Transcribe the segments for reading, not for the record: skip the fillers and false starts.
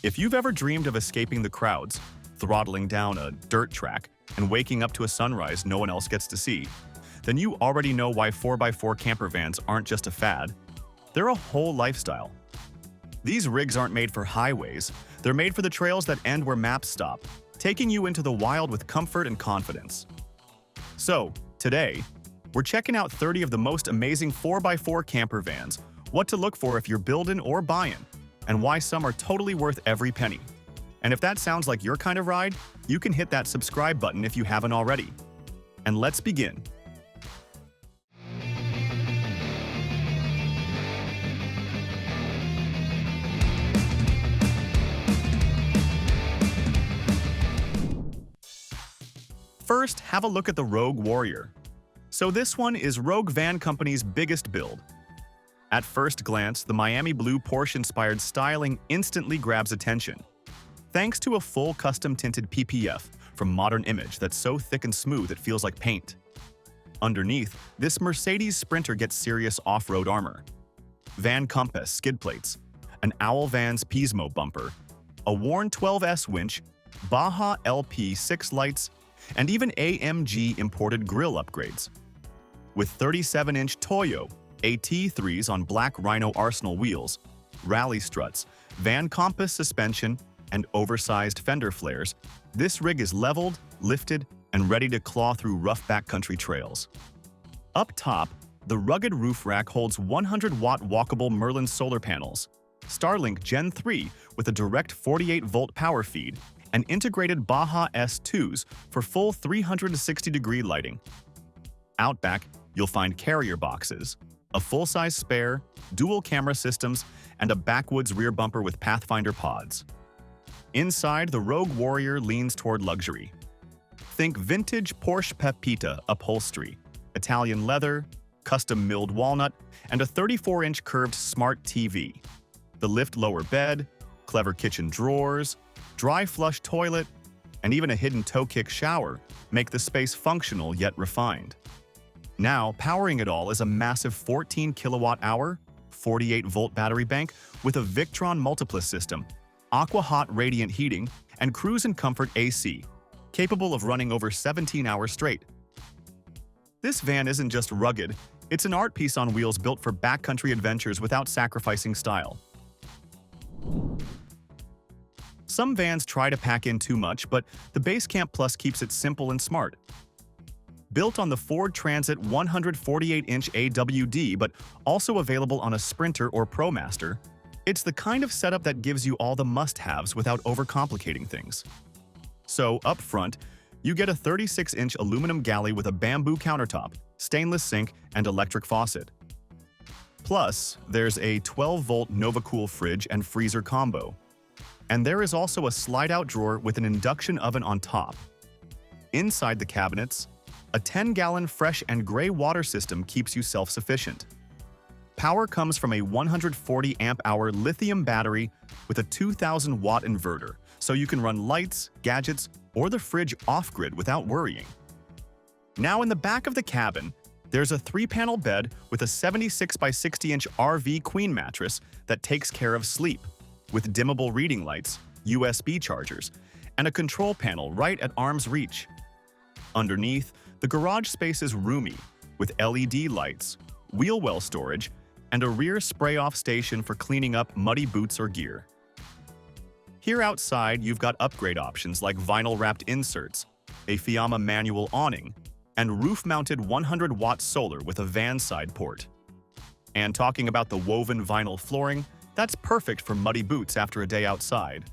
If you've ever dreamed of escaping the crowds, throttling down a dirt track, and waking up to a sunrise no one else gets to see, then you already know why 4x4 camper vans aren't just a fad. They're a whole lifestyle. These rigs aren't made for highways, they're made for the trails that end where maps stop, taking you into the wild with comfort and confidence. So, today, we're checking out 30 of the most amazing 4x4 camper vans, what to look for if you're building or buying, and why some are totally worth every penny. And if that sounds like your kind of ride, you can hit that subscribe button if you haven't already. And let's begin. First, have a look at the Rogue Warrior. So this one is Rogue Van Company's biggest build. At first glance, the Miami blue Porsche-inspired styling instantly grabs attention. Thanks to a full custom-tinted PPF from Modern Image that's so thick and smooth it feels like paint. Underneath, this Mercedes Sprinter gets serious off-road armor. Van Compass skid plates, an Owl Vans Pismo bumper, a worn 12S winch, Baja LP 6 lights, and even AMG imported grille upgrades. With 37-inch Toyo AT3s on black Rhino Arsenal wheels, rally struts, Van Compass suspension, and oversized fender flares, this rig is leveled, lifted, and ready to claw through rough backcountry trails. Up top, the rugged roof rack holds 100-watt walkable Merlin solar panels, Starlink Gen 3 with a direct 48-volt power feed, and integrated Baja S2s for full 360-degree lighting. Out back, you'll find carrier boxes, a full-size spare, dual camera systems, and a backwoods rear bumper with Pathfinder pods. Inside, the Rogue Warrior leans toward luxury. Think vintage Porsche Pepita upholstery, Italian leather, custom milled walnut, and a 34-inch curved smart TV. The lift lower bed, clever kitchen drawers, dry flush toilet, and even a hidden toe kick shower make the space functional yet refined. Now, powering it all is a massive 14 kilowatt-hour, 48-volt battery bank with a Victron Multiplis system, aqua-hot radiant heating, and cruise and comfort AC, capable of running over 17 hours straight. This van isn't just rugged, it's an art piece on wheels built for backcountry adventures without sacrificing style. Some vans try to pack in too much, but the Basecamp Plus keeps it simple and smart. Built on the Ford Transit 148-inch AWD, but also available on a Sprinter or ProMaster, it's the kind of setup that gives you all the must-haves without overcomplicating things. So, up front, you get a 36-inch aluminum galley with a bamboo countertop, stainless sink, and electric faucet. Plus, there's a 12-volt NovaCool fridge and freezer combo. And there is also a slide-out drawer with an induction oven on top. Inside the cabinets, a 10-gallon fresh and gray water system keeps you self-sufficient. Power comes from a 140 amp-hour lithium battery with a 2,000-watt inverter, so you can run lights, gadgets, or the fridge off-grid without worrying. Now in the back of the cabin, there's a 3-panel bed with a 76 by 60-inch RV queen mattress that takes care of sleep, with dimmable reading lights, USB chargers, and a control panel right at arm's reach. Underneath, the garage space is roomy, with LED lights, wheel well storage, and a rear spray-off station for cleaning up muddy boots or gear. Here outside, you've got upgrade options like vinyl-wrapped inserts, a Yama manual awning, and roof-mounted 100-watt solar with a van side port. And talking about the woven vinyl flooring, that's perfect for muddy boots after a day outside.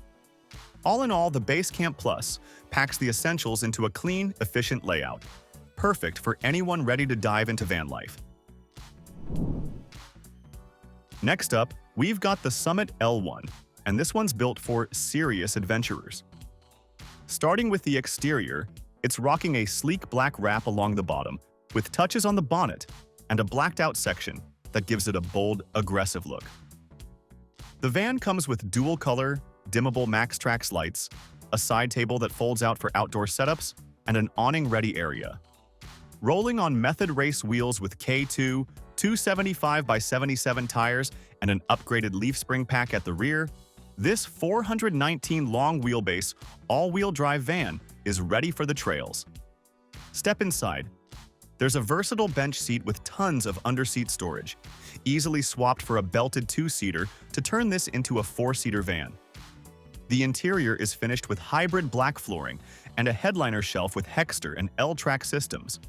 All in all, the Basecamp Plus packs the essentials into a clean, efficient layout, perfect for anyone ready to dive into van life. Next up, we've got the Summit L1, and this one's built for serious adventurers. Starting with the exterior, it's rocking a sleek black wrap along the bottom, with touches on the bonnet and a blacked-out section that gives it a bold, aggressive look. The van comes with dual-color, dimmable MaxTrax lights, a side table that folds out for outdoor setups, and an awning-ready area. Rolling on Method Race wheels with K2, 275 by 77 tires, and an upgraded leaf spring pack at the rear, This 419 long wheelbase, all-wheel drive van is ready for the trails. Step inside. There's a versatile bench seat with tons of underseat storage, easily swapped for a belted two-seater to turn this into a four-seater van. The interior is finished with hybrid black flooring and a headliner shelf with Hexter and L-Track systems.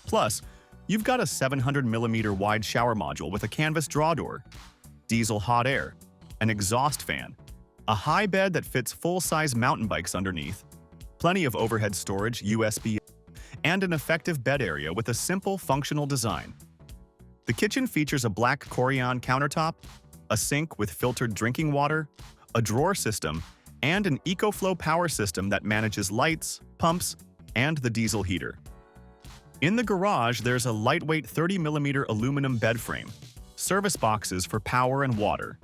Plus, you've got a 700mm wide shower module with a canvas draw door, diesel hot air, an exhaust fan, a high bed that fits full-size mountain bikes underneath, plenty of overhead storage, USB, and an effective bed area with a simple, functional design. The kitchen features a black Corian countertop, a sink with filtered drinking water, a drawer system, and an EcoFlow power system that manages lights, pumps, and the diesel heater. In the garage, there's a lightweight 30mm aluminum bed frame, service boxes for power and water,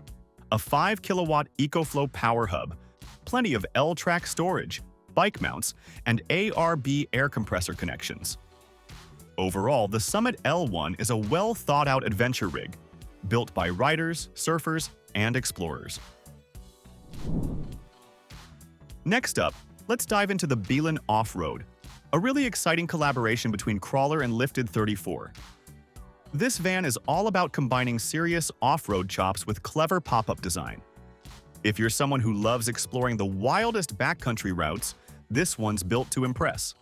a 5kW EcoFlow power hub, plenty of L-Track storage, bike mounts, and ARB air compressor connections. Overall, the Summit L1 is a well-thought-out adventure rig, built by riders, surfers, and explorers. Next up, let's dive into the Belen Off-Road, a really exciting collaboration between Crawler and Lifted 34. This van is all about combining serious off-road chops with clever pop-up design. If you're someone who loves exploring the wildest backcountry routes, this one's built to impress.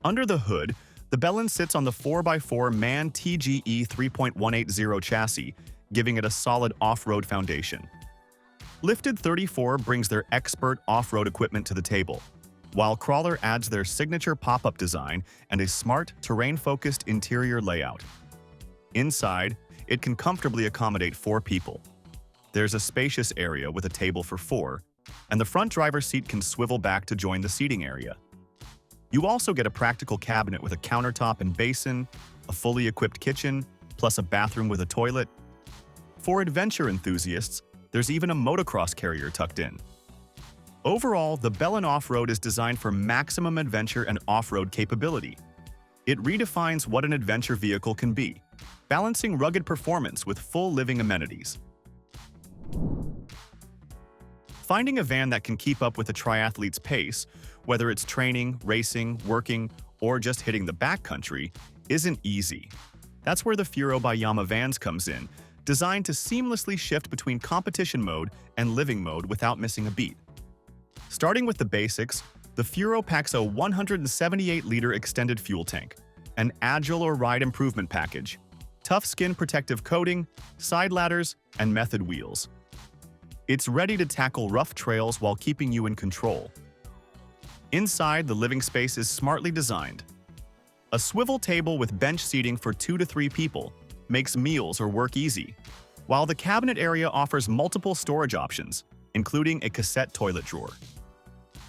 Under the hood, the Belen sits on the 4x4 MAN TGE 3.180 chassis, giving it a solid off-road foundation. Lifted 34 brings their expert off-road equipment to the table, while Crawler adds their signature pop-up design and a smart, terrain-focused interior layout. Inside, it can comfortably accommodate 4 people. There's a spacious area with a table for 4, and the front driver's seat can swivel back to join the seating area. You also get a practical cabinet with a countertop and basin, a fully equipped kitchen, plus a bathroom with a toilet. For adventure enthusiasts, there's even a motocross carrier tucked in. Overall, the Belen Off-Road is designed for maximum adventure and off-road capability. It redefines what an adventure vehicle can be, balancing rugged performance with full living amenities. Finding a van that can keep up with a triathlete's pace, whether it's training, racing, working, or just hitting the backcountry, isn't easy. That's where the Furō by Yama vans comes in, designed to seamlessly shift between competition mode and living mode without missing a beat. Starting with the basics, the Furō packs a 178-liter extended fuel tank, an Agile or Ride improvement package, tough skin protective coating, side ladders, and method wheels. It's ready to tackle rough trails while keeping you in control. Inside, the living space is smartly designed. A swivel table with bench seating for 2 to 3 people makes meals or work easy, while the cabinet area offers multiple storage options, including a cassette toilet drawer.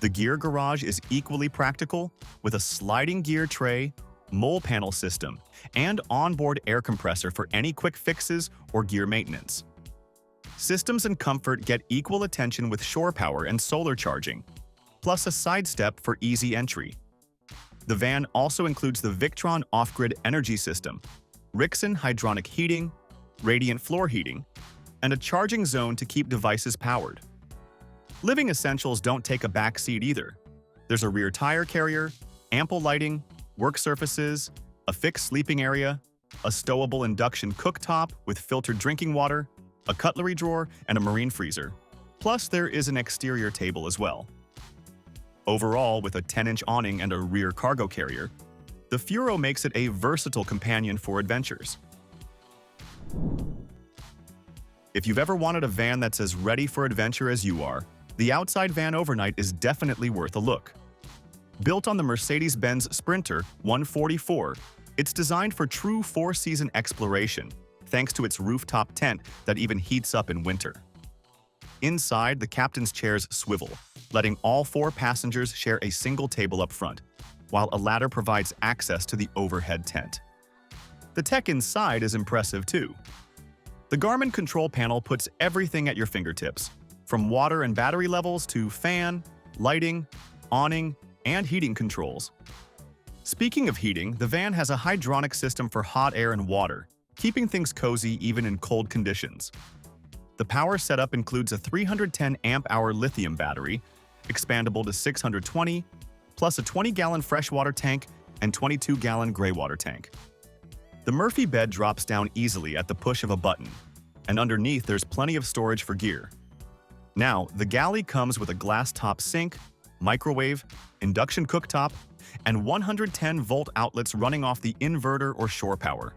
The gear garage is equally practical, with a sliding gear tray, mole panel system, and onboard air compressor for any quick fixes or gear maintenance. Systems and comfort get equal attention with shore power and solar charging, plus a side step for easy entry. The van also includes the Victron off-grid energy system, Rixon hydronic heating, radiant floor heating, and a charging zone to keep devices powered. Living essentials don't take a back seat either. There's a rear tire carrier, ample lighting, work surfaces, a fixed sleeping area, a stowable induction cooktop with filtered drinking water, a cutlery drawer, and a marine freezer. Plus, there is an exterior table as well. Overall, with a 10-inch awning and a rear cargo carrier, the Furō makes it a versatile companion for adventures. If you've ever wanted a van that's as ready for adventure as you are, the Outside Van Overnight is definitely worth a look. Built on the Mercedes-Benz Sprinter 144, it's designed for true 4-season exploration, thanks to its rooftop tent that even heats up in winter. Inside, the captain's chairs swivel, letting all 4 passengers share a single table up front, while a ladder provides access to the overhead tent. The tech inside is impressive too. The Garmin control panel puts everything at your fingertips, from water and battery levels to fan, lighting, awning, and heating controls. Speaking of heating, the van has a hydronic system for hot air and water, keeping things cozy even in cold conditions. The power setup includes a 310 amp-hour lithium battery, expandable to 620, plus a 20-gallon freshwater tank and 22-gallon greywater tank. The Murphy bed drops down easily at the push of a button, and underneath there's plenty of storage for gear. Now, the galley comes with a glass-top sink, microwave, induction cooktop, and 110-volt outlets running off the inverter or shore power.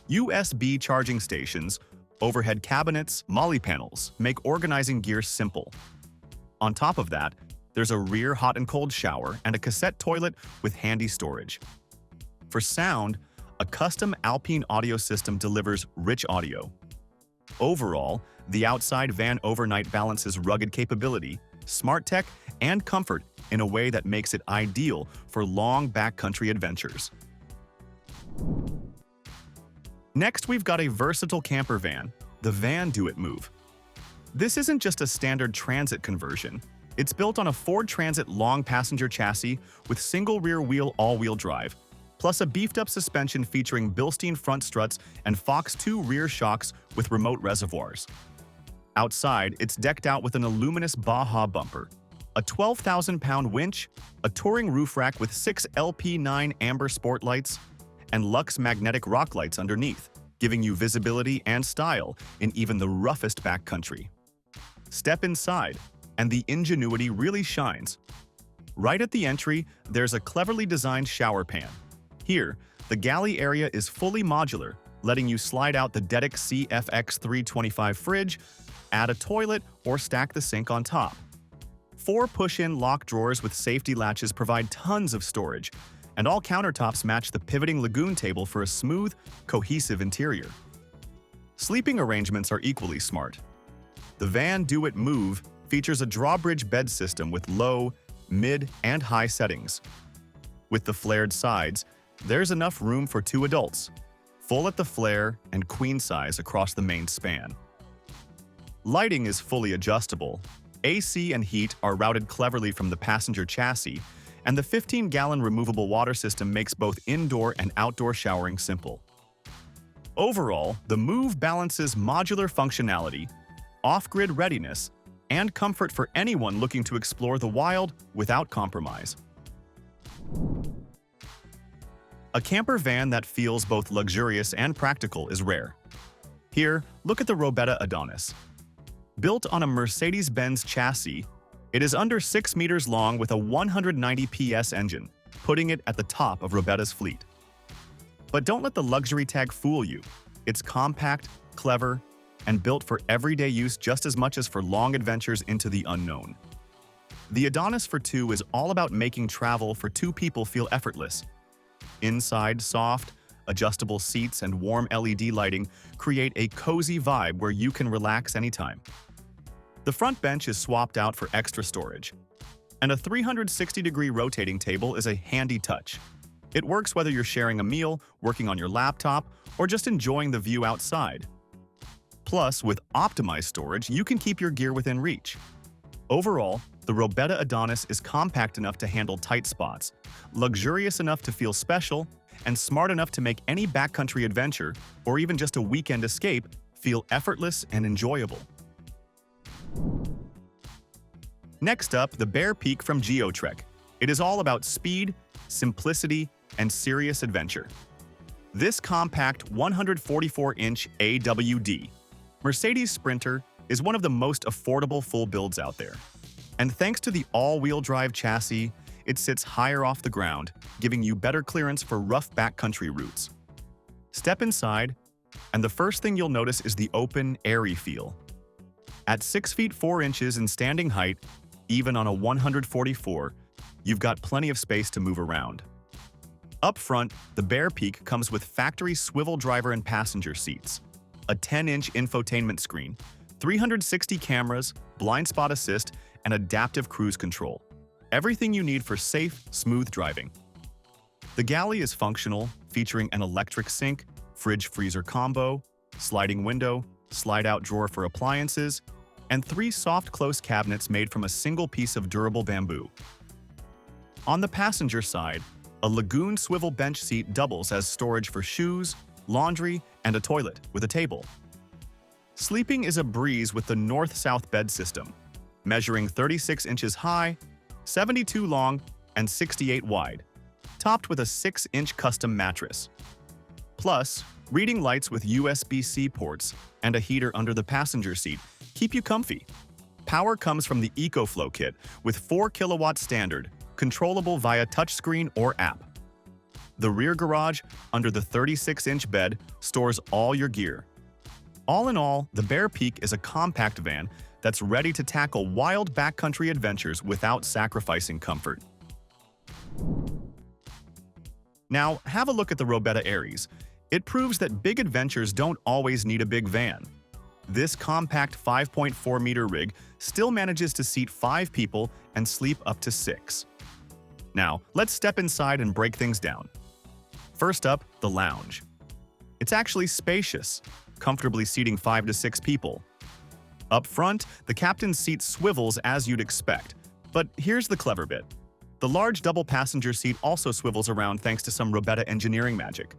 USB charging stations, overhead cabinets, molly panels make organizing gear simple. On top of that, there's a rear hot and cold shower and a cassette toilet with handy storage. For sound, a custom Alpine audio system delivers rich audio. Overall, the outside van overnight balances rugged capability, smart tech, and comfort in a way that makes it ideal for long backcountry adventures. Next, we've got a versatile camper van, the VanDoIt Moov. This isn't just a standard transit conversion. It's built on a Ford Transit long passenger chassis with single rear wheel all-wheel drive, plus a beefed-up suspension featuring Bilstein front struts and Fox 2 rear shocks with remote reservoirs. Outside, it's decked out with an illuminous Baja bumper, a 12,000-pound winch, a touring roof rack with 6 LP9 amber sport lights, and Lux magnetic rock lights underneath, giving you visibility and style in even the roughest backcountry. Step inside, and the ingenuity really shines. Right at the entry, there's a cleverly designed shower pan. Here, the galley area is fully modular, letting you slide out the Dedic CFX 325 fridge, add a toilet, or stack the sink on top. 4 push-in lock drawers with safety latches provide tons of storage, and all countertops match the pivoting lagoon table for a smooth, cohesive interior. Sleeping arrangements are equally smart. The VanDoIt Moov features a drawbridge bed system with low, mid, and high settings. With the flared sides, there's enough room for 2 adults, full at the flare and queen size across the main span. Lighting is fully adjustable. AC and heat are routed cleverly from the passenger chassis, and the 15-gallon removable water system makes both indoor and outdoor showering simple. Overall, the Moov balances modular functionality, off-grid readiness, and comfort for anyone looking to explore the wild without compromise. A camper van that feels both luxurious and practical is rare. Here, look at the Robeta Adonis. Built on a Mercedes-Benz chassis, it is under 6 meters long with a 190 PS engine, putting it at the top of Robeta's fleet. But don't let the luxury tag fool you. It's compact, clever, and built for everyday use just as much as for long adventures into the unknown. The Adonis for 2 is all about making travel for 2 people feel effortless. Inside, soft, adjustable seats and warm LED lighting create a cozy vibe where you can relax anytime. The front bench is swapped out for extra storage, and a 360-degree rotating table is a handy touch. It works whether you're sharing a meal, working on your laptop, or just enjoying the view outside. Plus, with optimized storage, you can keep your gear within reach. Overall, the Robeta Adonis is compact enough to handle tight spots, luxurious enough to feel special, and smart enough to make any backcountry adventure, or even just a weekend escape, feel effortless and enjoyable. Next up, the Bear Peak from Geotrek. It is all about speed, simplicity, and serious adventure. This compact 144-inch AWD Mercedes Sprinter is one of the most affordable full builds out there. And thanks to the all-wheel drive chassis, it sits higher off the ground, giving you better clearance for rough backcountry routes. Step inside, and the first thing you'll notice is the open, airy feel. At 6 feet 4 inches in standing height, even on a 144, you've got plenty of space to move around. Up front, the Bear Peak comes with factory swivel driver and passenger seats, a 10-inch infotainment screen, 360 cameras, blind spot assist, and adaptive cruise control. Everything you need for safe, smooth driving. The galley is functional, featuring an electric sink, fridge-freezer combo, sliding window, slide-out drawer for appliances, and 3 soft close cabinets made from a single piece of durable bamboo. On the passenger side, a lagoon swivel bench seat doubles as storage for shoes, laundry, and a toilet with a table. Sleeping is a breeze with the north-south bed system, measuring 36 inches high, 72 long, and 68 wide, topped with a 6-inch custom mattress. Plus, reading lights with USB-C ports and a heater under the passenger seat keep you comfy. Power comes from the EcoFlow kit with 4 kilowatt standard, controllable via touchscreen or app. The rear garage, under the 36-inch bed, stores all your gear. All in all, the Bear Peak is a compact van that's ready to tackle wild backcountry adventures without sacrificing comfort. Now, have a look at the Robeta Ares. It proves that big adventures don't always need a big van. This compact 5.4-meter rig still manages to seat 5 people and sleep up to 6. Now, let's step inside and break things down. First up, the lounge. It's actually spacious, comfortably seating 5 to 6 people. Up front, the captain's seat swivels as you'd expect. But here's the clever bit. The large double-passenger seat also swivels around thanks to some Robeta engineering magic.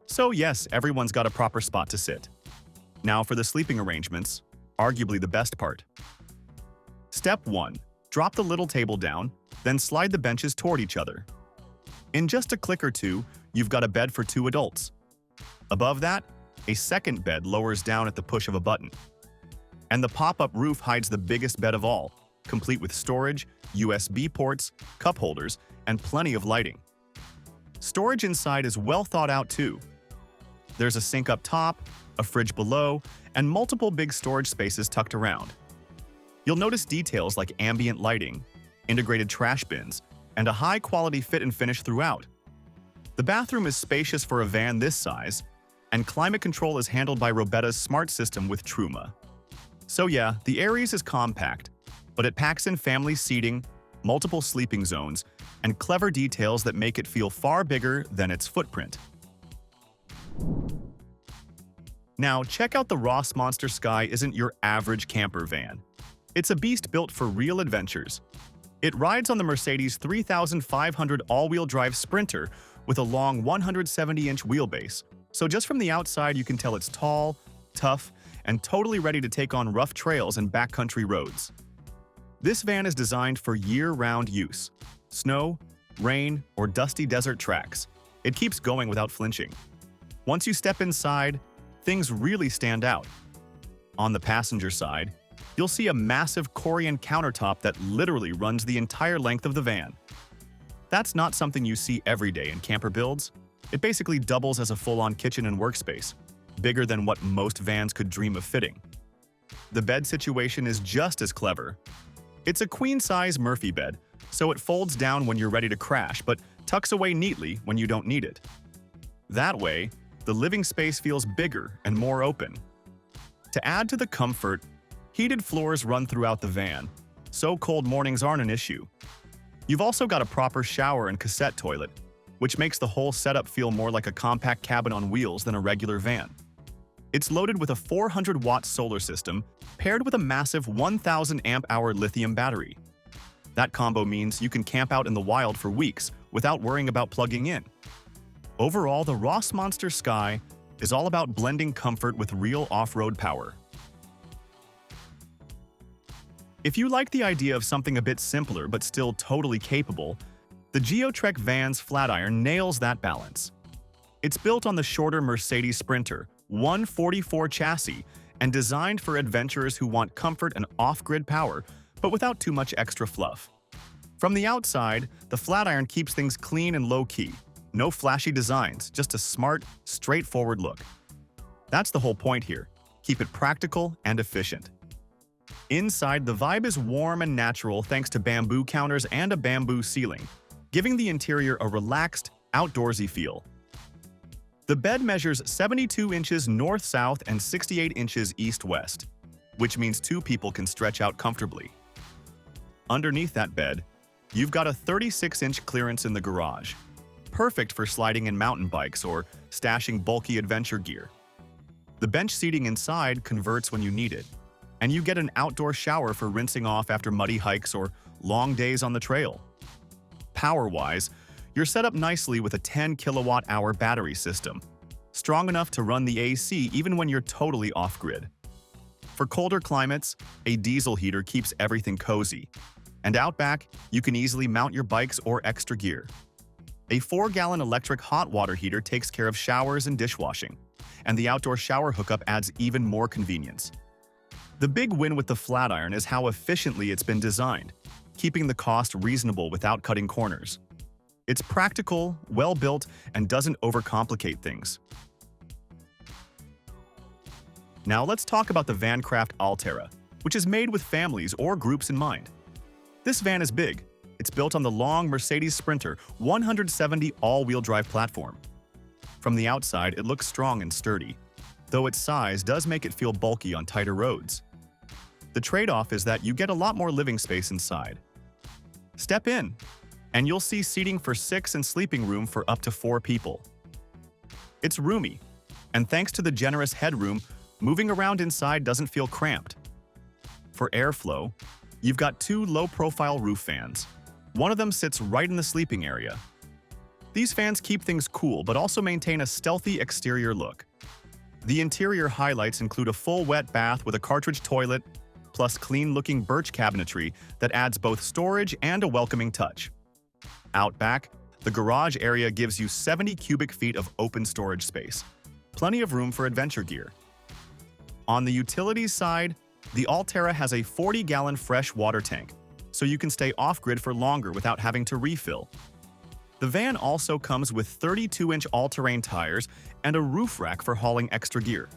So yes, everyone's got a proper spot to sit. Now for the sleeping arrangements, arguably the best part. Step 1. Drop the little table down, then slide the benches toward each other. In just a click or two, you've got a bed for 2 adults. Above that, a second bed lowers down at the push of a button. And the pop-up roof hides the biggest bed of all, complete with storage, USB ports, cup holders, and plenty of lighting. Storage inside is well thought out too. There's a sink up top, a fridge below, and multiple big storage spaces tucked around. You'll notice details like ambient lighting, integrated trash bins, and a high-quality fit and finish throughout. The bathroom is spacious for a van this size, and climate control is handled by Robeta's smart system with Truma. So yeah, the Ares is compact, but it packs in family seating, multiple sleeping zones, and clever details that make it feel far bigger than its footprint. Now, check out the Rossmonster SKYE isn't your average camper van. It's a beast built for real adventures. It rides on the Mercedes 3500 all-wheel drive Sprinter with a long 170-inch wheelbase, so just from the outside you can tell it's tall, tough, and totally ready to take on rough trails and backcountry roads. This van is designed for year-round use. Snow, rain, or dusty desert tracks. It keeps going without flinching. Once you step inside, things really stand out. On the passenger side, you'll see a massive Corian countertop that literally runs the entire length of the van. That's not something you see every day in camper builds. It basically doubles as a full-on kitchen and workspace, bigger than what most vans could dream of fitting. The bed situation is just as clever. It's a queen-size Murphy bed, so it folds down when you're ready to crash, but tucks away neatly when you don't need it. That way, the living space feels bigger and more open. To add to the comfort, heated floors run throughout the van, so cold mornings aren't an issue. You've also got a proper shower and cassette toilet, which makes the whole setup feel more like a compact cabin on wheels than a regular van. It's loaded with a 400-watt solar system paired with a massive 1,000 amp-hour lithium battery. That combo means you can camp out in the wild for weeks without worrying about plugging in. Overall, the Rossmonster SKYE is all about blending comfort with real off-road power. If you like the idea of something a bit simpler but still totally capable, the Geotrek van's Flatiron nails that balance. It's built on the shorter Mercedes Sprinter 144 chassis and designed for adventurers who want comfort and off-grid power, but without too much extra fluff. From the outside, the Flatiron keeps things clean and low-key. No flashy designs, just a smart, straightforward look. That's the whole point here. Keep it practical and efficient. Inside, the vibe is warm and natural thanks to bamboo counters and a bamboo ceiling, giving the interior a relaxed, outdoorsy feel. The bed measures 72 inches north-south and 68 inches east-west, which means 2 people can stretch out comfortably. Underneath that bed, you've got a 36-inch clearance in the garage, perfect for sliding in mountain bikes or stashing bulky adventure gear. The bench seating inside converts when you need it, and you get an outdoor shower for rinsing off after muddy hikes or long days on the trail. Power-wise, you're set up nicely with a 10 kilowatt-hour battery system, strong enough to run the AC even when you're totally off-grid. For colder climates, a diesel heater keeps everything cozy. And out back, you can easily mount your bikes or extra gear. A 4-gallon electric hot water heater takes care of showers and dishwashing, and the outdoor shower hookup adds even more convenience. The big win with the Flatiron is how efficiently it's been designed, keeping the cost reasonable without cutting corners. It's practical, well-built, and doesn't overcomplicate things. Now let's talk about the VanCraft Allterra, which is made with families or groups in mind. This van is big. It's built on the long Mercedes Sprinter 170 all-wheel drive platform. From the outside, it looks strong and sturdy, though its size does make it feel bulky on tighter roads. The trade-off is that you get a lot more living space inside. Step in, and you'll see seating for 6 and sleeping room for up to 4 people. It's roomy, and thanks to the generous headroom, moving around inside doesn't feel cramped. For airflow, you've got 2 low-profile roof fans. One of them sits right in the sleeping area. These fans keep things cool but also maintain a stealthy exterior look. The interior highlights include a full wet bath with a cartridge toilet, plus clean-looking birch cabinetry that adds both storage and a welcoming touch. Out back, the garage area gives you 70 cubic feet of open storage space, plenty of room for adventure gear. On the utilities side, the Allterra has a 40-gallon fresh water tank, so you can stay off-grid for longer without having to refill. The van also comes with 32-inch all-terrain tires and a roof rack for hauling extra gear.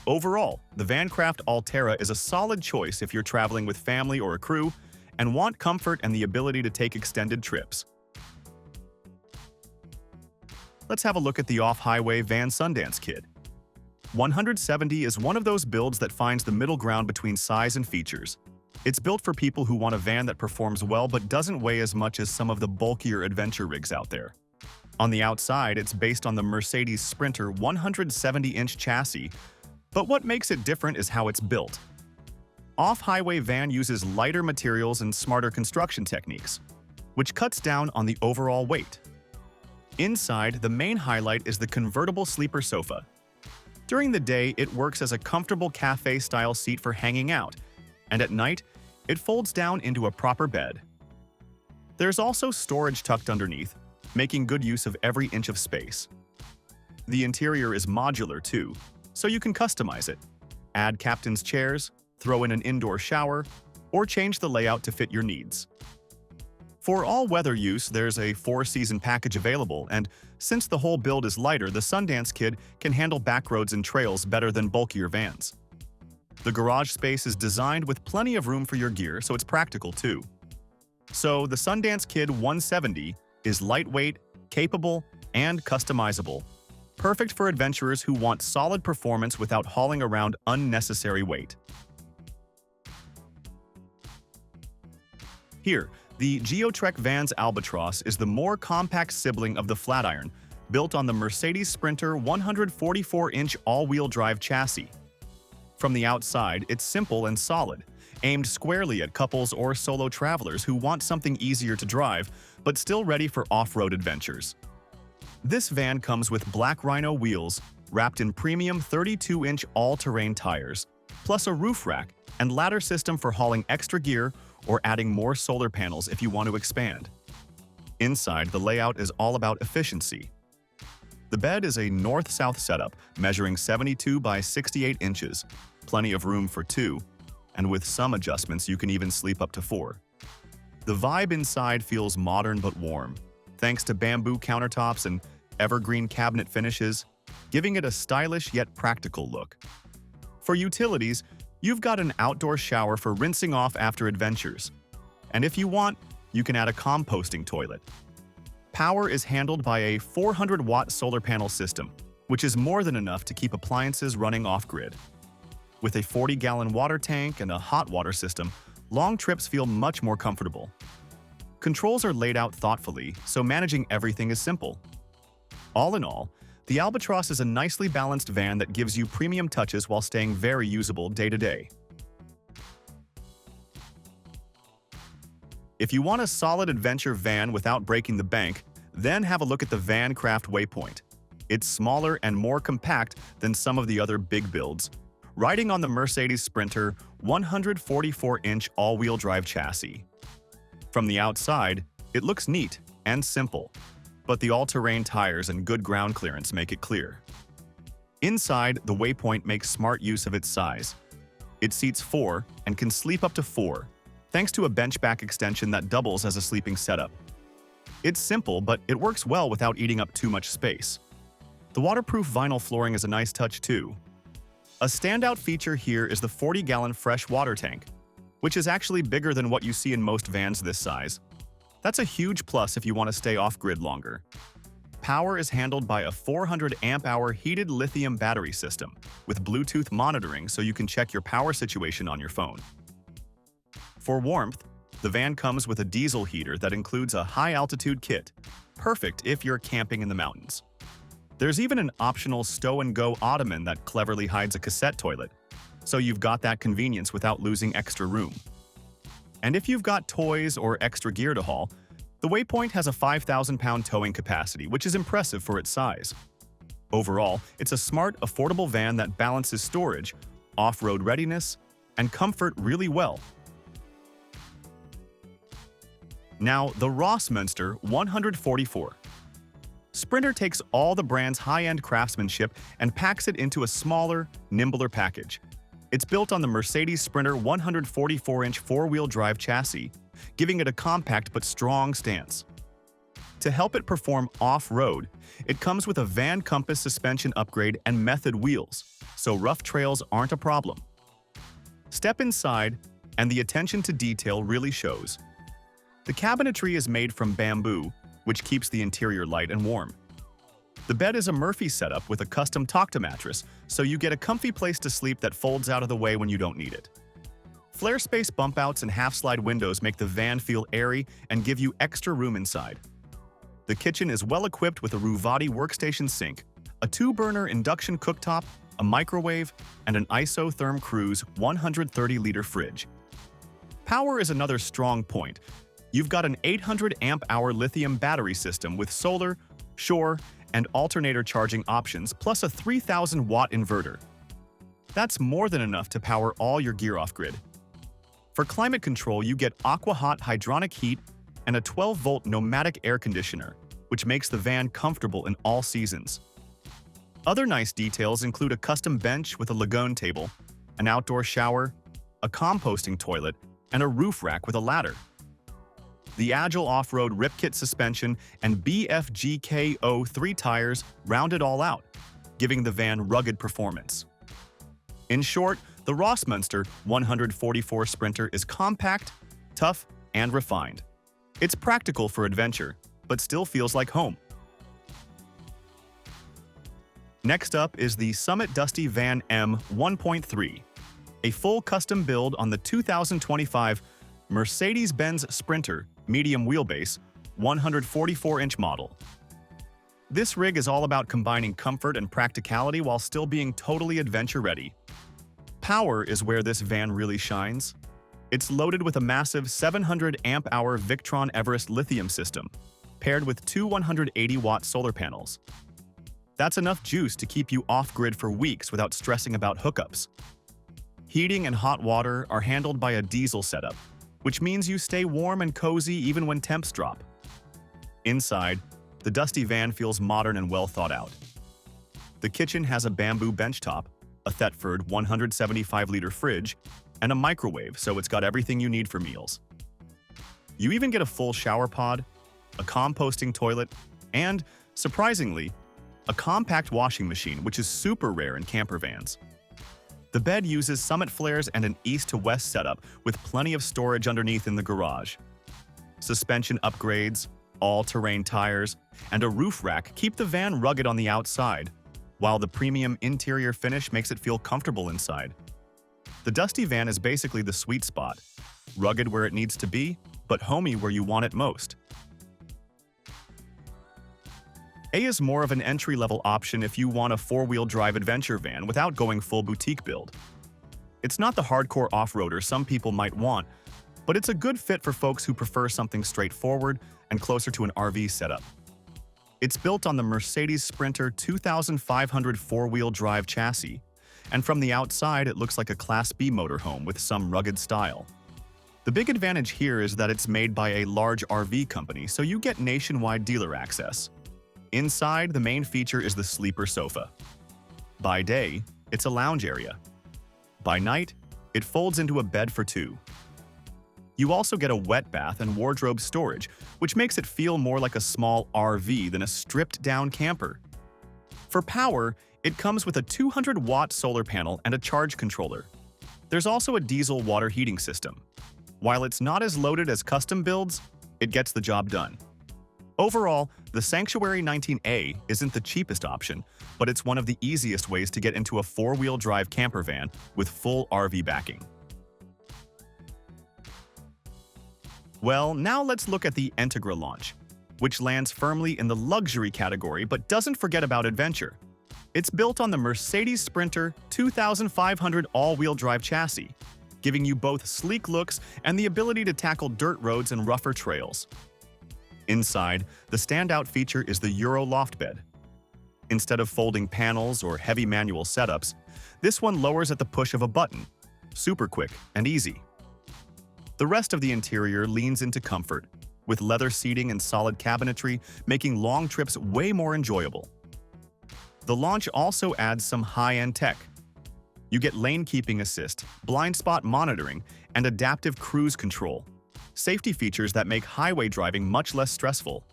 Overall, the VanCraft Allterra is a solid choice if you're traveling with family or a crew and want comfort and the ability to take extended trips. Let's have a look at the off-highway Van Sundance Kid. 170 is one of those builds that finds the middle ground between size and features. It's built for people who want a van that performs well but doesn't weigh as much as some of the bulkier adventure rigs out there. On the outside, it's based on the Mercedes Sprinter 170-inch chassis, but what makes it different is how it's built. Off-highway van uses lighter materials and smarter construction techniques, which cuts down on the overall weight. Inside, the main highlight is the convertible sleeper sofa. During the day, it works as a comfortable cafe-style seat for hanging out, and at night, it folds down into a proper bed. There's also storage tucked underneath, making good use of every inch of space. The interior is modular too, so you can customize it. Add captain's chairs, throw in an indoor shower, or change the layout to fit your needs. For all-weather use, there's a 4-season package available, and since the whole build is lighter, the Sundance Kid can handle backroads and trails better than bulkier vans. The garage space is designed with plenty of room for your gear, so it's practical too. So the Sundance Kid 170 is lightweight, capable, and customizable. Perfect for adventurers who want solid performance without hauling around unnecessary weight. Here, the Geotrek van's Albatross is the more compact sibling of the Flatiron, built on the Mercedes Sprinter 144-inch all-wheel drive chassis. From the outside, it's simple and solid, aimed squarely at couples or solo travelers who want something easier to drive, but still ready for off-road adventures. This van comes with black Rhino wheels, wrapped in premium 32-inch all-terrain tires, plus a roof rack and ladder system for hauling extra gear or adding more solar panels if you want to expand. Inside, the layout is all about efficiency. The bed is a north-south setup, measuring 72 by 68 inches, plenty of room for 2, and with some adjustments you can even sleep up to 4. The vibe inside feels modern but warm, thanks to bamboo countertops and evergreen cabinet finishes, giving it a stylish yet practical look. For utilities, you've got an outdoor shower for rinsing off after adventures. And if you want, you can add a composting toilet. Power is handled by a 400-watt solar panel system, which is more than enough to keep appliances running off-grid. With a 40-gallon water tank and a hot water system, long trips feel much more comfortable. Controls are laid out thoughtfully, so managing everything is simple. All in all, the Albatross is a nicely balanced van that gives you premium touches while staying very usable day to day. If you want a solid adventure van without breaking the bank, then have a look at the VanCraft Waypoint. It's smaller and more compact than some of the other big builds, riding on the Mercedes Sprinter 144-inch all-wheel drive chassis. From the outside, it looks neat and simple, but the all-terrain tires and good ground clearance make it clear. Inside, the Waypoint makes smart use of its size. It seats 4 and can sleep up to 4, thanks to a bench back extension that doubles as a sleeping setup. It's simple, but it works well without eating up too much space. The waterproof vinyl flooring is a nice touch too. A standout feature here is the 40-gallon fresh water tank, which is actually bigger than what you see in most vans this size. That's a huge plus if you want to stay off-grid longer. Power is handled by a 400 amp-hour heated lithium battery system with Bluetooth monitoring so you can check your power situation on your phone. For warmth, the van comes with a diesel heater that includes a high-altitude kit, perfect if you're camping in the mountains. There's even an optional stow-and-go ottoman that cleverly hides a cassette toilet, so you've got that convenience without losing extra room. And if you've got toys or extra gear to haul, the Waypoint has a 5,000-pound towing capacity, which is impressive for its size. Overall, it's a smart, affordable van that balances storage, off-road readiness, and comfort really well. Now, the Rossmönster 144. Sprinter takes all the brand's high-end craftsmanship and packs it into a smaller, nimbler package. It's built on the Mercedes Sprinter 144-inch four-wheel drive chassis, giving it a compact but strong stance. To help it perform off-road, it comes with a Van Compass suspension upgrade and method wheels, so rough trails aren't a problem. Step inside, and the attention to detail really shows. The cabinetry is made from bamboo, which keeps the interior light and warm. The bed is a Murphy setup with a custom Takta mattress, so you get a comfy place to sleep that folds out of the way when you don't need it. Flare space bump-outs and half-slide windows make the van feel airy and give you extra room inside. The kitchen is well-equipped with a Ruvati workstation sink, a 2-burner induction cooktop, a microwave, and an isotherm cruise 130-liter fridge. Power is another strong point. You've got an 800 amp-hour lithium battery system with solar, shore, and alternator charging options, plus a 3,000-watt inverter. That's more than enough to power all your gear off-grid. For climate control, you get aqua-hot hydronic heat and a 12-volt pneumatic air conditioner, which makes the van comfortable in all seasons. Other nice details include a custom bench with a Lagone table, an outdoor shower, a composting toilet, and a roof rack with a ladder. The Agile off-road rip kit suspension and BFGKO3 tires round it all out, giving the van rugged performance. In short, the Rossmönster 144 Sprinter is compact, tough, and refined. It's practical for adventure, but still feels like home. Next up is the Summit Dusty Van M 1.3, a full custom build on the 2025 Mercedes-Benz Sprinter medium wheelbase 144-inch model. This rig is all about combining comfort and practicality while still being totally adventure-ready. Power is where this van really shines. It's loaded with a massive 700 amp-hour Victron Everest lithium system, paired with two 180-watt solar panels. That's enough juice to keep you off-grid for weeks without stressing about hookups. Heating and hot water are handled by a diesel setup, which means you stay warm and cozy even when temps drop. Inside, the dusty van feels modern and well thought out. The kitchen has a bamboo benchtop, a Thetford 175-liter fridge, and a microwave, so it's got everything you need for meals. You even get a full shower pod, a composting toilet, and, surprisingly, a compact washing machine, which is super rare in camper vans. The bed uses Summit flares and an east-to-west setup with plenty of storage underneath in the garage. Suspension upgrades, all-terrain tires, and a roof rack keep the van rugged on the outside, while the premium interior finish makes it feel comfortable inside. The dusty van is basically the sweet spot, rugged where it needs to be, but homey where you want it most. A is more of an entry-level option if you want a four-wheel drive adventure van without going full boutique build. It's not the hardcore off-roader some people might want, but it's a good fit for folks who prefer something straightforward and closer to an RV setup. It's built on the Mercedes Sprinter 2500 four-wheel drive chassis and from the outside it looks like a Class B motorhome with some rugged style. The big advantage here is that it's made by a large RV company, so you get nationwide dealer access. Inside, the main feature is the sleeper sofa. By day, it's a lounge area. By night, it folds into a bed for two. You also get a wet bath and wardrobe storage, which makes it feel more like a small RV than a stripped-down camper. For power, it comes with a 200-watt solar panel and a charge controller. There's also a diesel water heating system. While it's not as loaded as custom builds, it gets the job done. Overall, the Sanctuary 19A isn't the cheapest option, but it's one of the easiest ways to get into a four-wheel drive camper van with full RV backing. Well, now let's look at the Entegra Launch, which lands firmly in the luxury category but doesn't forget about adventure. It's built on the Mercedes Sprinter 2500 all-wheel drive chassis, giving you both sleek looks and the ability to tackle dirt roads and rougher trails. Inside, the standout feature is the Euro loft bed. Instead of folding panels or heavy manual setups, this one lowers at the push of a button, super quick and easy. The rest of the interior leans into comfort, with leather seating and solid cabinetry making long trips way more enjoyable. The Launch also adds some high-end tech. You get lane keeping assist, blind spot monitoring, and adaptive cruise control, safety features that make highway driving much less stressful.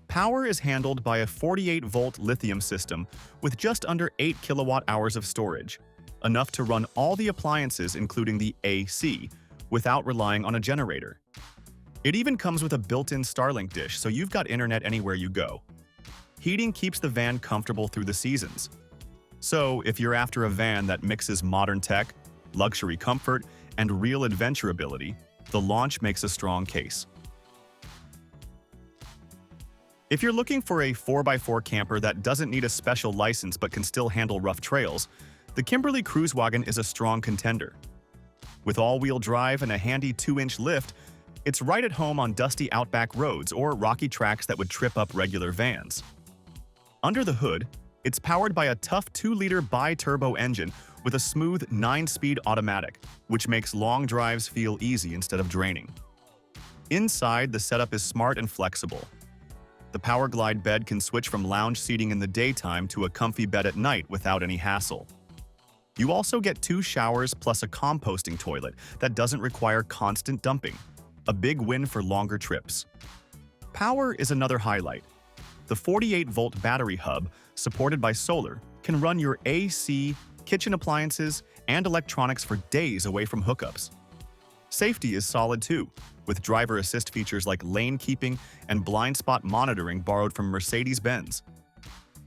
Power is handled by a 48-volt lithium system with just under 8 kilowatt-hours of storage, enough to run all the appliances including the AC, without relying on a generator. It even comes with a built-in Starlink dish, so you've got internet anywhere you go. Heating keeps the van comfortable through the seasons. So, if you're after a van that mixes modern tech, luxury comfort, and real adventure ability, the Launch makes a strong case. If you're looking for a 4x4 camper that doesn't need a special license but can still handle rough trails, the Kimberley Kruiswagen is a strong contender. With all-wheel drive and a handy 2-inch lift, it's right at home on dusty outback roads or rocky tracks that would trip up regular vans. Under the hood, it's powered by a tough 2-liter bi-turbo engine with a smooth 9-speed automatic, which makes long drives feel easy instead of draining. Inside, the setup is smart and flexible. The Powerglide bed can switch from lounge seating in the daytime to a comfy bed at night without any hassle. You also get 2 showers plus a composting toilet that doesn't require constant dumping, a big win for longer trips. Power is another highlight. The 48-volt battery hub, supported by solar, can run your AC, kitchen appliances, and electronics for days away from hookups. Safety is solid too, with driver assist features like lane keeping and blind spot monitoring borrowed from Mercedes-Benz.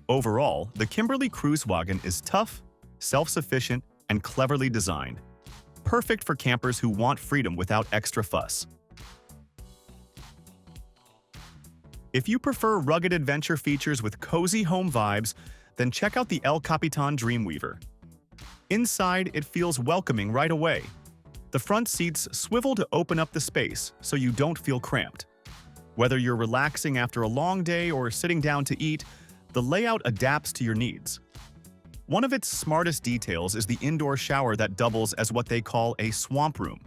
Overall, the Kimberley Kruiswagen is tough, self-sufficient, and cleverly designed. Perfect for campers who want freedom without extra fuss. If you prefer rugged adventure features with cozy home vibes, then check out the El Kapitan Dreamweaver. Inside, it feels welcoming right away. The front seats swivel to open up the space so you don't feel cramped. Whether you're relaxing after a long day or sitting down to eat, the layout adapts to your needs. One of its smartest details is the indoor shower that doubles as what they call a swamp room.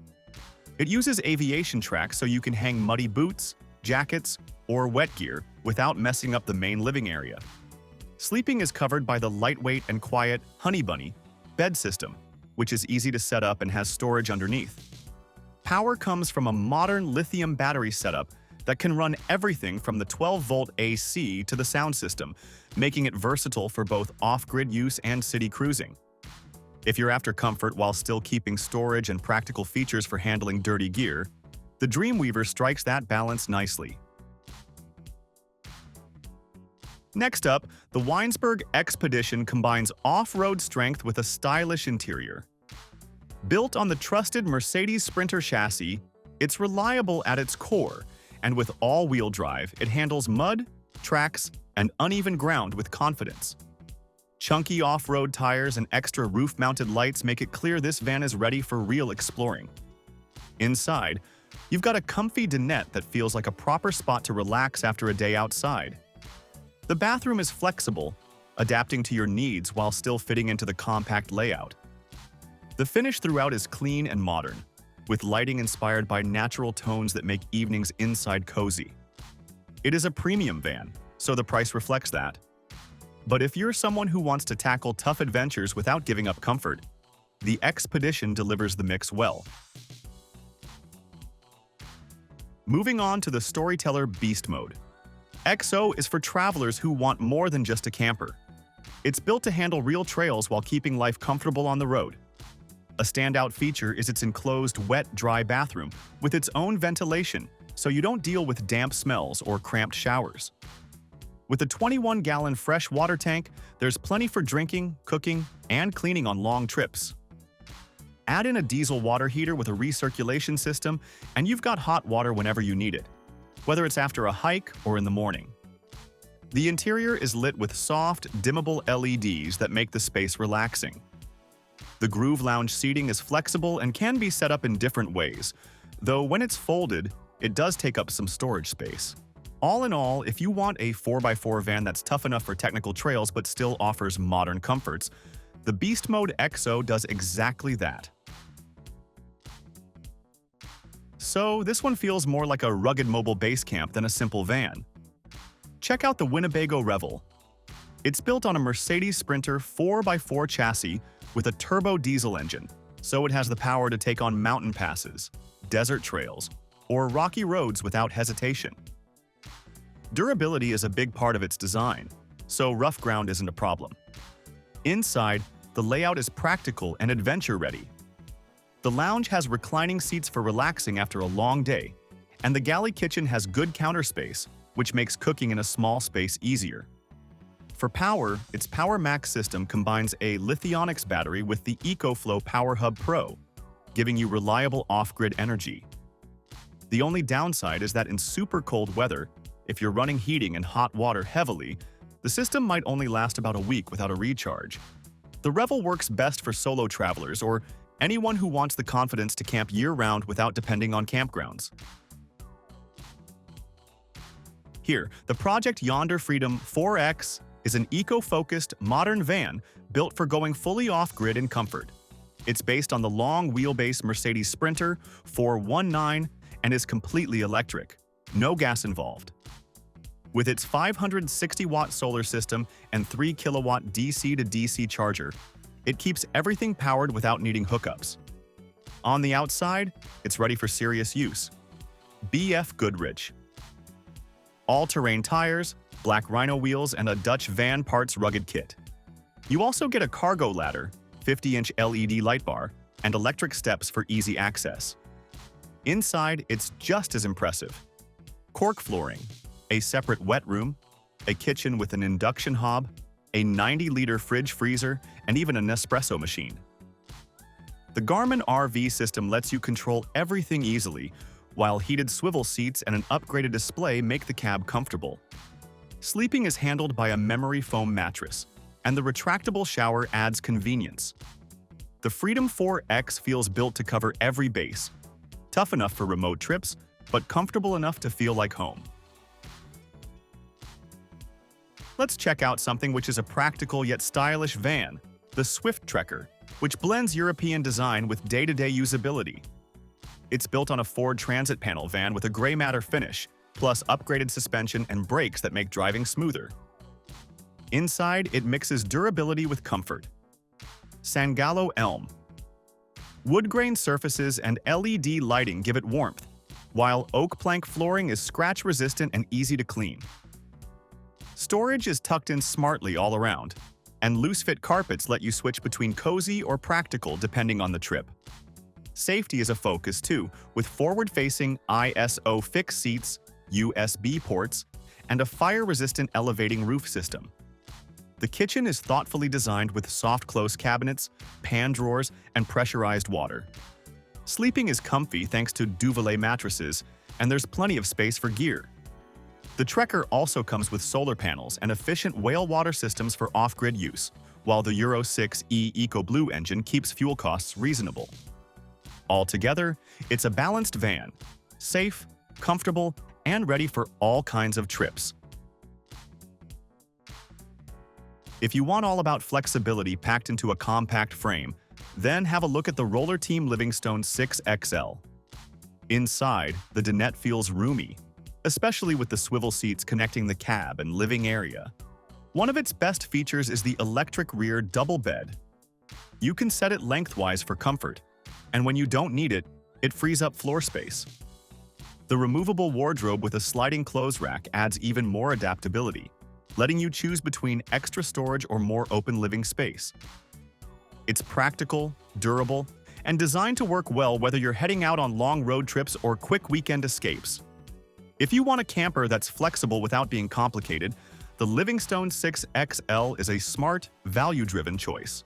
It uses aviation tracks so you can hang muddy boots, jackets, or wet gear without messing up the main living area. Sleeping is covered by the lightweight and quiet Honey Bunny bed system, which is easy to set up and has storage underneath. Power comes from a modern lithium battery setup that can run everything from the 12-volt AC to the sound system, making it versatile for both off-grid use and city cruising. If you're after comfort while still keeping storage and practical features for handling dirty gear, the Dreamweaver strikes that balance nicely. Next up, the Weinsberg X-PEDITION combines off-road strength with a stylish interior. Built on the trusted Mercedes Sprinter chassis, it's reliable at its core, and with all-wheel drive, it handles mud, tracks, and uneven ground with confidence. Chunky off-road tires and extra roof-mounted lights make it clear this van is ready for real exploring. Inside, you've got a comfy dinette that feels like a proper spot to relax after a day outside. The bathroom is flexible, adapting to your needs while still fitting into the compact layout. The finish throughout is clean and modern, with lighting inspired by natural tones that make evenings inside cozy. It is a premium van, so the price reflects that. But if you're someone who wants to tackle tough adventures without giving up comfort, the X-PEDITION delivers the mix well. Moving on to the Storyteller Beast Mode. XO is for travelers who want more than just a camper. It's built to handle real trails while keeping life comfortable on the road. A standout feature is its enclosed wet-dry bathroom with its own ventilation, so you don't deal with damp smells or cramped showers. With a 21-gallon fresh water tank, there's plenty for drinking, cooking, and cleaning on long trips. Add in a diesel water heater with a recirculation system, and you've got hot water whenever you need it, whether it's after a hike or in the morning. The interior is lit with soft, dimmable LEDs that make the space relaxing. The Groove Lounge seating is flexible and can be set up in different ways, though when it's folded, it does take up some storage space. All in all, if you want a 4x4 van that's tough enough for technical trails but still offers modern comforts, the Beast Mode XO does exactly that. So this one feels more like a rugged mobile Basecamp than a simple van. Check out the Winnebago Revel. It's built on a Mercedes Sprinter 4x4 chassis with a turbo diesel engine, so it has the power to take on mountain passes, desert trails, or rocky roads without hesitation. Durability is a big part of its design, so rough ground isn't a problem. Inside, the layout is practical and adventure-ready. The lounge has reclining seats for relaxing after a long day, and the galley kitchen has good counter space, which makes cooking in a small space easier. For power, its Power Max system combines a Lithionics battery with the EcoFlow Power Hub Pro, giving you reliable off-grid energy. The only downside is that in super cold weather, if you're running heating and hot water heavily, the system might only last about a week without a recharge. The Revel works best for solo travelers or anyone who wants the confidence to camp year-round without depending on campgrounds. Here, the Project Yonder Freedom 4X is an eco-focused, modern van built for going fully off-grid in comfort. It's based on the long-wheelbase Mercedes Sprinter 419 and is completely electric, no gas involved. With its 560-watt solar system and 3-kilowatt DC-to-DC charger, it keeps everything powered without needing hookups. On the outside, it's ready for serious use. BF Goodrich. All-terrain tires, black Rhino wheels, and a Dutch Van Parts rugged kit. You also get a cargo ladder, 50-inch LED light bar, and electric steps for easy access. Inside, it's just as impressive. Cork flooring, a separate wet room, a kitchen with an induction hob, a 90-liter fridge freezer, and even a Nespresso machine. The Garmin RV system lets you control everything easily, while heated swivel seats and an upgraded display make the cab comfortable. Sleeping is handled by a memory foam mattress, and the retractable shower adds convenience. The Freedom 4X feels built to cover every base, tough enough for remote trips, but comfortable enough to feel like home. Let's check out something which is a practical yet stylish van, the Swift Trekker, which blends European design with day-to-day usability. It's built on a Ford Transit panel van with a gray matter finish, plus upgraded suspension and brakes that make driving smoother. Inside, it mixes durability with comfort. Sangallo Elm. Wood grain surfaces and LED lighting give it warmth, while oak plank flooring is scratch-resistant and easy to clean. Storage is tucked in smartly all around, and loose-fit carpets let you switch between cozy or practical depending on the trip. Safety is a focus too, with forward-facing ISO fixed seats, USB ports, and a fire-resistant elevating roof system. The kitchen is thoughtfully designed with soft-close cabinets, pan drawers, and pressurized water. Sleeping is comfy thanks to Duvet mattresses, and there's plenty of space for gear. The Trekker also comes with solar panels and efficient whale water systems for off-grid use, while the Euro 6e EcoBlue engine keeps fuel costs reasonable. Altogether, it's a balanced van, safe, comfortable, and ready for all kinds of trips. If you want all about flexibility packed into a compact frame, then have a look at the Roller Team Livingstone 6XL. Inside, the dinette feels roomy, especially with the swivel seats connecting the cab and living area. One of its best features is the electric rear double bed. You can set it lengthwise for comfort, and when you don't need it, it frees up floor space. The removable wardrobe with a sliding clothes rack adds even more adaptability, letting you choose between extra storage or more open living space. It's practical, durable, and designed to work well whether you're heading out on long road trips or quick weekend escapes. If you want a camper that's flexible without being complicated, the Livingstone 6XL is a smart, value-driven choice.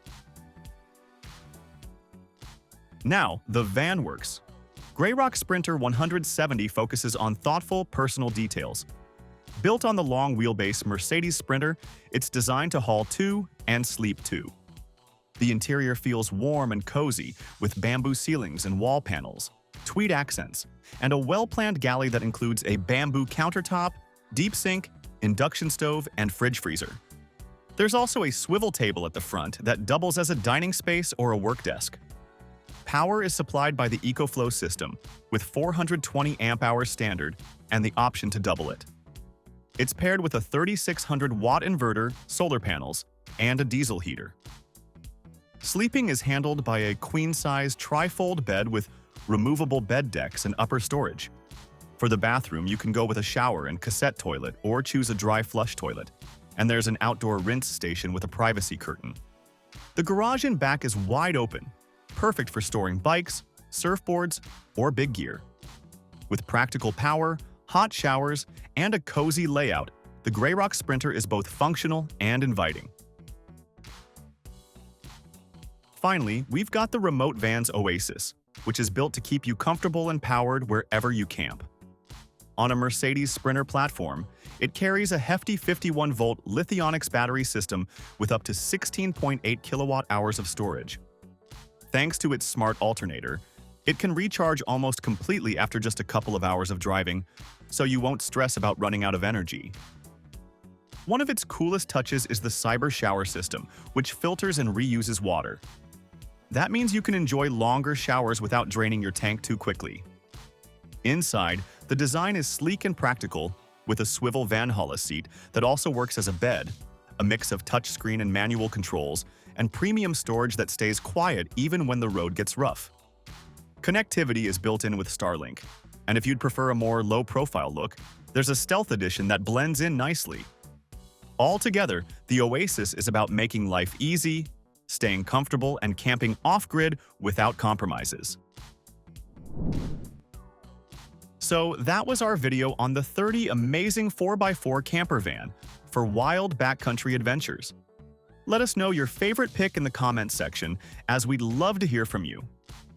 Now, the Vanworks. Greyrock Sprinter 170 focuses on thoughtful, personal details. Built on the long wheelbase Mercedes Sprinter, it's designed to haul two and sleep two. The interior feels warm and cozy, with bamboo ceilings and wall panels, tweed accents, and a well-planned galley that includes a bamboo countertop, deep sink, induction stove, and fridge freezer. There's also a swivel table at the front that doubles as a dining space or a work desk. Power is supplied by the EcoFlow system, with 420 amp-hours standard and the option to double it. It's paired with a 3600-watt inverter, solar panels, and a diesel heater. Sleeping is handled by a queen-size tri-fold bed with removable bed decks and upper storage. For the bathroom, you can go with a shower and cassette toilet or choose a dry flush toilet, and there's an outdoor rinse station with a privacy curtain. The garage in back is wide open, perfect for storing bikes, surfboards, or big gear. With practical power, hot showers, and a cozy layout, the Greyrock Sprinter is both functional and inviting. Finally, we've got the Remote Van's Oasis, which is built to keep you comfortable and powered wherever you camp. On a Mercedes Sprinter platform, it carries a hefty 51-volt Lithionics battery system with up to 16.8 kilowatt-hours of storage. Thanks to its smart alternator, it can recharge almost completely after just a couple of hours of driving, so you won't stress about running out of energy. One of its coolest touches is the Cyber Shower system, which filters and reuses water. That means you can enjoy longer showers without draining your tank too quickly. Inside, the design is sleek and practical, with a swivel Valhalla seat that also works as a bed, a mix of touchscreen and manual controls, and premium storage that stays quiet even when the road gets rough. Connectivity is built in with Starlink, and if you'd prefer a more low-profile look, there's a stealth edition that blends in nicely. Altogether, the Oasis is about making life easy, staying comfortable, and camping off-grid without compromises. So that was our video on the 30 amazing 4x4 camper van for wild backcountry adventures. Let us know your favorite pick in the comments section, as we'd love to hear from you.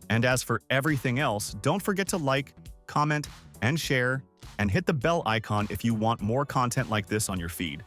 And as for everything else, don't forget to like, comment, and share, and hit the bell icon if you want more content like this on your feed.